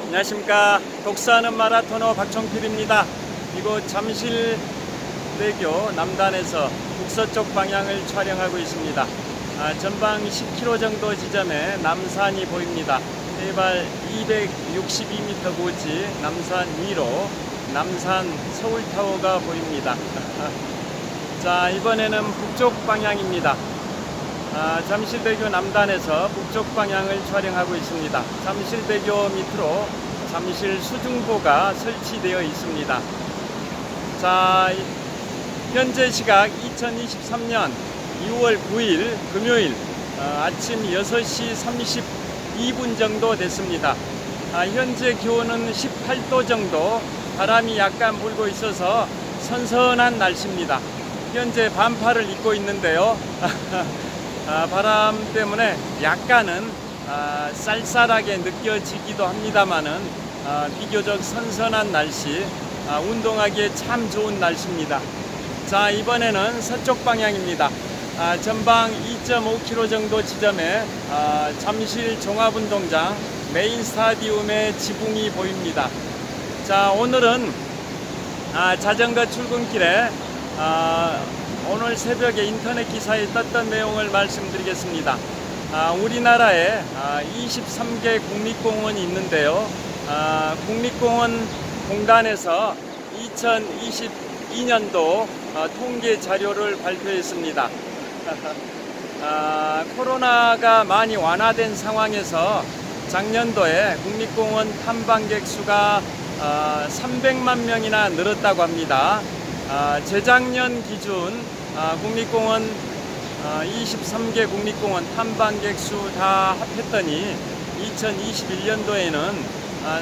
안녕하십니까. 독서하는 마라토너 박종필입니다. 이곳 잠실대교 남단에서 북서쪽 방향을 촬영하고 있습니다. 전방 10km 정도 지점에 남산이 보입니다. 해발 262m 고지 남산 위로 남산 서울타워가 보입니다. 자, 이번에는 북쪽 방향입니다. 잠실대교 남단에서 북쪽 방향을 촬영하고 있습니다. 잠실대교 밑으로 잠실 수중보가 설치되어 있습니다. 자, 현재 시각 2023년 2월 9일 금요일 아침 6시 32분 정도 됐습니다. 현재 기온은 18도 정도, 바람이 약간 불고 있어서 선선한 날씨입니다. 현재 반팔을 입고 있는데요. 바람 때문에 약간은 쌀쌀하게 느껴지기도 합니다만은 비교적 선선한 날씨, 운동하기에 참 좋은 날씨입니다. 자, 이번에는 서쪽 방향입니다. 전방 2.5km 정도 지점에 잠실 종합운동장 메인 스타디움의 지붕이 보입니다. 자, 오늘은 자전거 출근길에 오늘 새벽에 인터넷 기사에 떴던 내용을 말씀드리겠습니다. 우리나라에 23개 국립공원이 있는데요. 국립공원 공단에서 2022년도 통계 자료를 발표했습니다. 코로나가 많이 완화된 상황에서 작년도에 국립공원 탐방객 수가 300만 명이나 늘었다고 합니다. 재작년 기준 국립공원 23개 국립공원 탐방객 수 다 합했더니 2021년도에는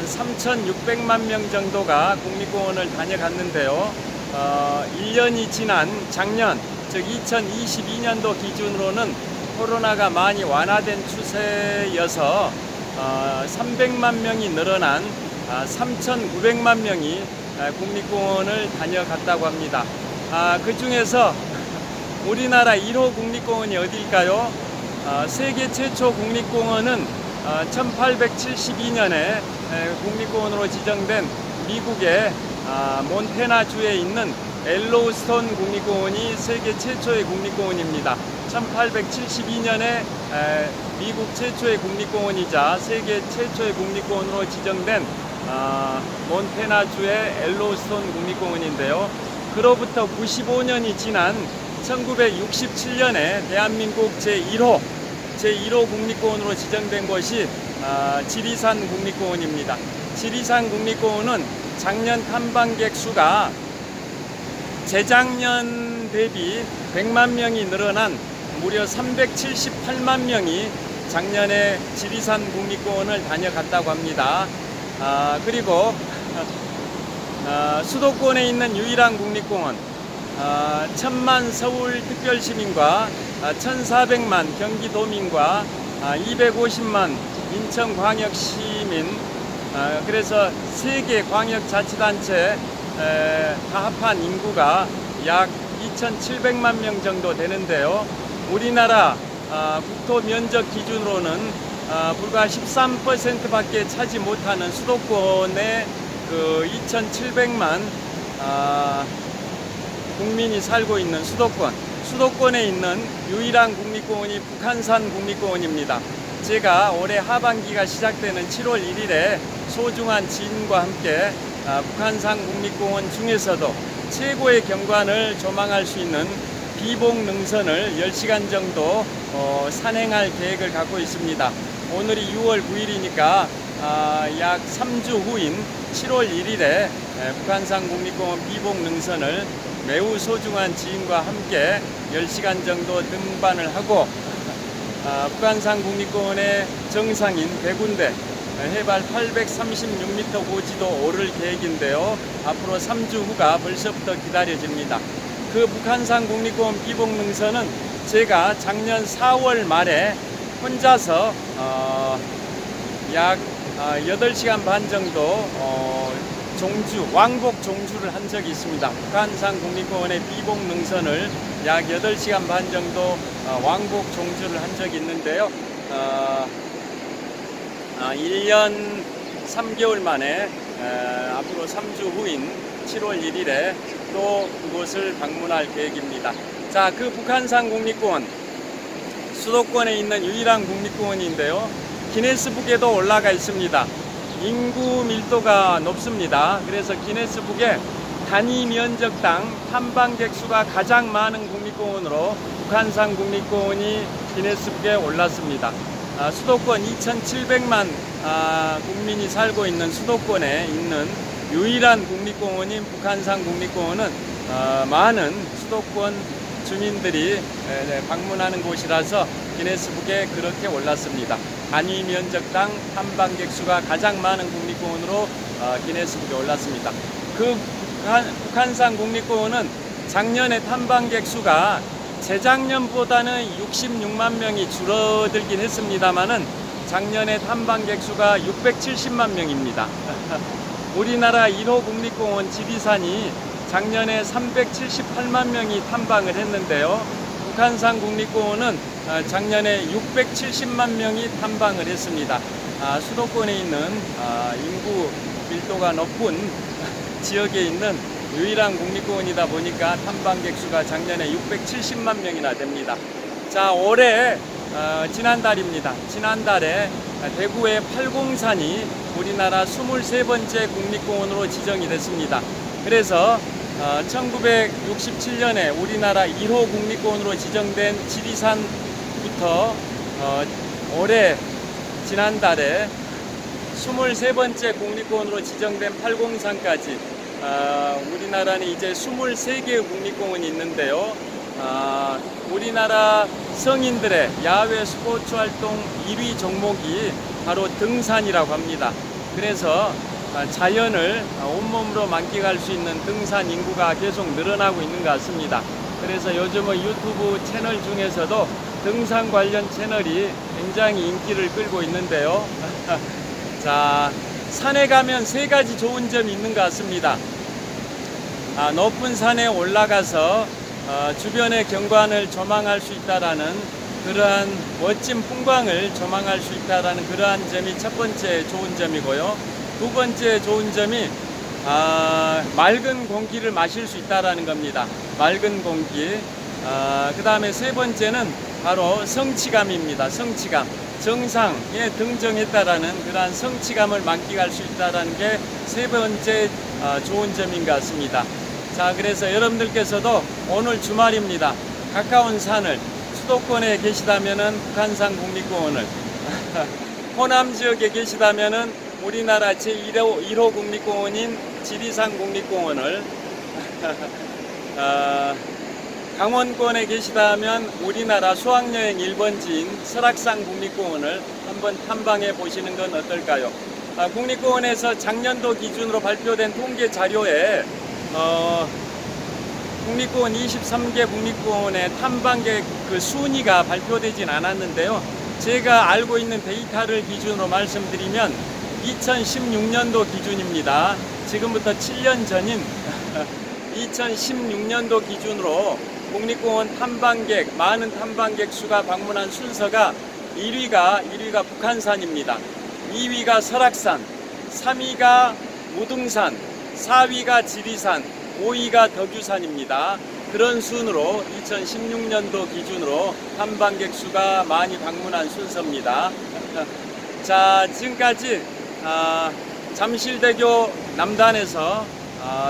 3,600만 명 정도가 국립공원을 다녀갔는데요. 1년이 지난 작년, 즉 2022년도 기준으로는 코로나가 많이 완화된 추세여서 300만 명이 늘어난 3,900만 명이 국립공원을 다녀갔다고 합니다. 그 중에서 우리나라 1호 국립공원이 어디일까요? 세계 최초 국립공원은 1872년에 국립공원으로 지정된 미국의 몬태나주에 있는 옐로우스톤 국립공원이 세계 최초의 국립공원입니다. 1872년에 미국 최초의 국립공원이자 세계 최초의 국립공원으로 지정된 몬태나주의 옐로우스톤 국립공원인데요. 그로부터 95년이 지난 1967년에 대한민국 제1호 국립공원으로 지정된 곳이 지리산 국립공원입니다. 지리산 국립공원은 작년 탐방객 수가 재작년 대비 100만 명이 늘어난 무려 378만 명이 작년에 지리산 국립공원을 다녀갔다고 합니다. 그리고 수도권에 있는 유일한 국립공원, 1000만 서울특별시민과 1400만 경기도민과 250만 인천광역시민, 그래서 3개 광역자치단체 다 합한 인구가 약 2700만 명 정도 되는데요. 우리나라 국토 면적 기준으로는 불과 13% 밖에 차지 못하는 수도권에 그 2700만 국민이 살고 있는 수도권에 있는 유일한 국립공원이 북한산 국립공원입니다. 제가 올해 하반기가 시작되는 7월 1일에 소중한 지인과 함께 북한산 국립공원 중에서도 최고의 경관을 조망할 수 있는 비봉능선을 10시간 정도 산행할 계획을 갖고 있습니다. 오늘이 6월 9일이니까 약 3주 후인 7월 1일에 북한산 국립공원 비봉능선을 매우 소중한 지인과 함께 10시간 정도 등반을 하고 북한산 국립공원의 정상인 백운대 해발 836m 고지도 오를 계획인데요. 앞으로 3주 후가 벌써부터 기다려집니다. 그 북한산 국립공원 비봉능선은 제가 작년 4월 말에 혼자서 약 8시간 반 정도 왕복 종주를 한 적이 있습니다. 북한산 국립공원의 비봉능선을 약 8시간 반 정도 왕복 종주를 한 적이 있는데요. 1년 3개월 만에 앞으로 3주 후인 7월 1일에 또 그곳을 방문할 계획입니다. 자, 그 북한산 국립공원, 수도권에 있는 유일한 국립공원인데요. 기네스북에도 올라가 있습니다. 인구 밀도가 높습니다. 그래서 기네스북에 단위 면적당 탐방객 수가 가장 많은 국립공원으로 북한산 국립공원이 기네스북에 올랐습니다. 수도권 2,700만 국민이 살고 있는 수도권에 있는 유일한 국립공원인 북한산 국립공원은 많은 수도권 주민들이 방문하는 곳이라서 기네스북에 그렇게 올랐습니다. 단위 면적당 탐방객 수가 가장 많은 국립공원으로 기네스북에 올랐습니다. 그 북한산 국립공원은 작년에 탐방객 수가 재작년보다는 66만 명이 줄어들긴 했습니다만은 작년에 탐방객 수가 670만 명입니다. 우리나라 1호 국립공원 지리산이 작년에 378만 명이 탐방을 했는데요. 북한산 국립공원은 작년에 670만 명이 탐방을 했습니다. 수도권에 있는 인구 밀도가 높은 지역에 있는 유일한 국립공원이다 보니까 탐방객 수가 작년에 670만 명이나 됩니다. 자, 올해 지난달입니다. 지난달에 대구의 팔공산이 우리나라 23번째 국립공원으로 지정이 됐습니다. 그래서 1967년에 우리나라 1호 국립공원으로 지정된 지리산부터 올해 지난달에 23번째 국립공원으로 지정된 팔공산까지 우리나라는 이제 23개의 국립공원이 있는데요. 우리나라 성인들의 야외 스포츠 활동 1위 종목이 바로 등산이라고 합니다. 그래서 자연을 온몸으로 만끽할 수 있는 등산 인구가 계속 늘어나고 있는 것 같습니다. 그래서 요즘은 유튜브 채널 중에서도 등산 관련 채널이 굉장히 인기를 끌고 있는데요. 자, 산에 가면 세 가지 좋은 점이 있는 것 같습니다. 높은 산에 올라가서 주변의 경관을 조망할 수 있다라는 그러한 멋진 풍광을 조망할 수 있다라는 그러한 점이 첫 번째 좋은 점이고요. 두 번째 좋은 점이 맑은 공기를 마실 수 있다라는 겁니다. 맑은 공기. 그 다음에 세 번째는 바로 성취감입니다. 성취감. 정상에 등정했다라는 그러한 성취감을 만끽할 수 있다라는 게 세 번째 좋은 점인 것 같습니다. 자, 그래서 여러분들께서도 오늘 주말입니다. 가까운 산을 수도권에 계시다면은 북한산 국립공원을 호남 지역에 계시다면은 우리나라 제1호 국립공원인 지리산 국립공원을 강원권에 계시다면 우리나라 수학여행 1번지인 설악산 국립공원을 한번 탐방해 보시는 건 어떨까요? 국립공원에서 작년도 기준으로 발표된 통계 자료에 국립공원 23개 국립공원의 탐방객 그 순위가 발표되진 않았는데요. 제가 알고 있는 데이터를 기준으로 말씀드리면 2016년도 기준입니다. 지금부터 7년 전인 2016년도 기준으로 국립공원 탐방객, 많은 탐방객 수가 방문한 순서가 1위가 북한산입니다. 2위가 설악산, 3위가 무등산, 4위가 지리산, 5위가 덕유산입니다. 그런 순으로 2016년도 기준으로 탐방객 수가 많이 방문한 순서입니다. 자, 지금까지 잠실대교 남단에서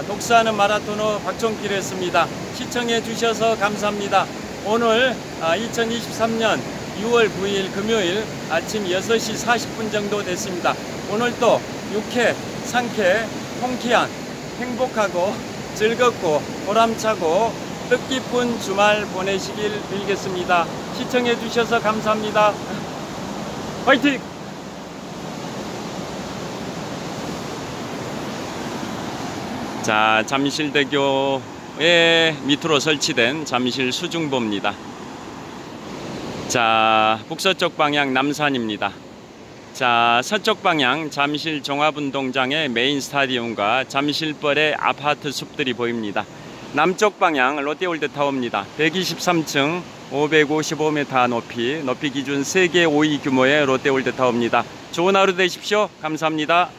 독서하는 마라토너 박종필이었습니다. 시청해 주셔서 감사합니다. 오늘 2023년 6월 9일 금요일 아침 6시 40분 정도 됐습니다. 오늘도 유쾌, 상쾌, 통쾌한, 행복하고 즐겁고 보람차고 뜻깊은 주말 보내시길 빌겠습니다. 시청해 주셔서 감사합니다. 화이팅! 자, 잠실대교의 밑으로 설치된 잠실 수중보입니다. 자, 북서쪽 방향 남산입니다. 자, 서쪽 방향 잠실 종합운동장의 메인 스타디움과 잠실벌의 아파트 숲들이 보입니다. 남쪽 방향 롯데월드타워입니다. 123층 555m 높이 기준 세계 5위 규모의 롯데월드타워입니다. 좋은 하루 되십시오. 감사합니다.